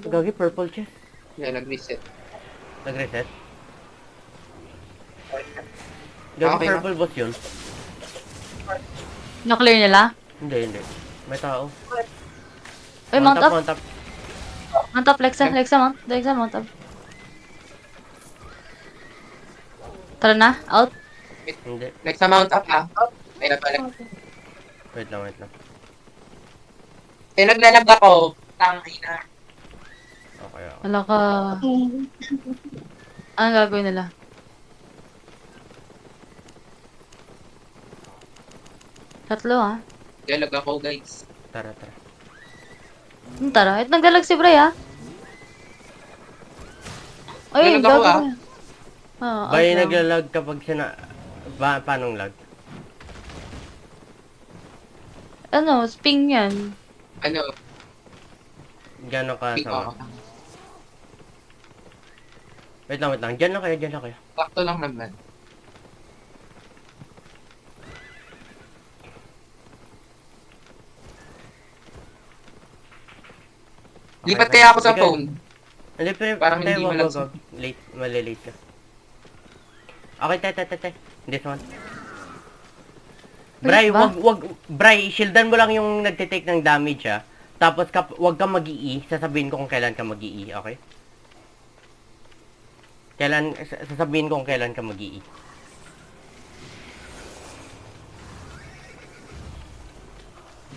Gagi, purple chest. Yan, nag-reset. Nag-reset. Gagi, Okay na. purple boss yun. Na-clear nila? Hindi. May tao. Uy, mount up. Mount up. Mount up, Lexa. Lexa, mount. Lexa, mount up. Tara na, out. Hindi. Next na mount up ha. Ay na pala. Wait lang. Eh, naglalag ako. Tangay na. Okay. Wala ka. Anong gagawin nila? Tatlo, ah. Naglalag ako, guys. Tara. Tara, ito nagdalag si Bray, ah. Ay, Naglalag ako, gagawin. Ah, Bay, out lang. naglalag kapag paanong lag? Ano, sping yan. Ano? Gano'n ka Pick sama? ako. Wait lang. Diyan lang kayo. Sakto lang naman. Lipat kaya ako sa Ikaw- phone. Hindi, pero Parang tayo, hindi wag. malansin. Late, malilate ka. Okay, tay. This one. Bray, Ba? Bray, shieldan mo lang yung nagtitake ng damage, ah. Tapos, wag kang mag-i-E. Sasabihin ko kung kailan ka mag-i-E, okay? Sasabihin ko kung kailan ka mag-i-E.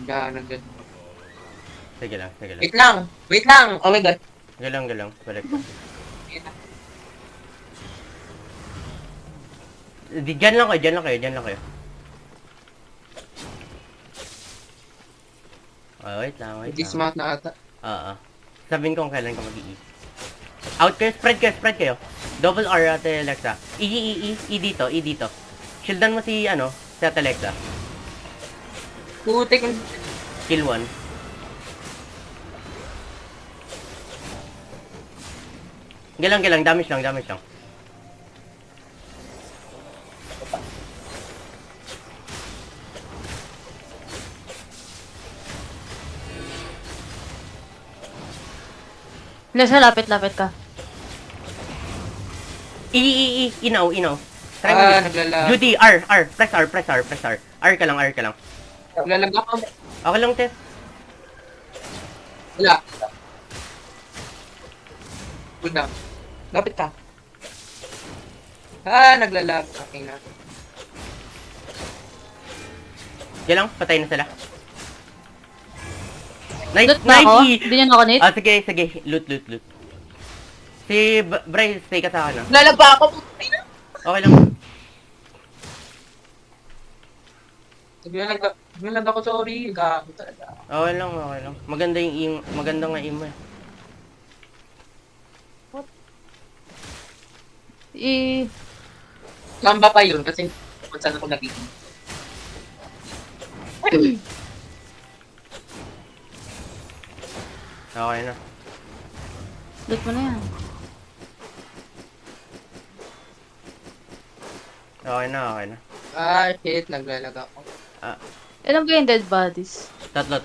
Ganun. Sige lang. Wait lang. Oh my God. Galang. Balik ka. Diyan lang kayo. Oh, wait lang. Dismount na ata. Oo. Sabihin ko kung kailan ka mag-i-E. Out kayo, spread kayo. Double R, Ate Alexa. E dito. Shieldan mo si Ate Alexa. Putik. Kill 1. Galang, damage lang. Lexa, lapit ka. Inaw. Try mo. Naglalag. Judy, R. Press R. R ka lang. Naglalag ako. Okay lang, Tess. Wala. Good na. Lapit ka. Naglalag. Okay na. Galang, patay na sila. Nice, Loot na ako? nice. Hindi niya nakonate? Sige. Loot. Si Bray, stay ka sa akin, ah. Naglalag pa ako. Putik na. Okay lang. Naglalag ako, sorry. Gago talaga. Okay lang. Maganda nga aim mo, eh. Lamba pa yun kasi kung saan ako nagiging. Okay na. Loot mo na yan. Okay na. Shit. Naglalag ako. Ilan ba yung dead bodies? Tatlo.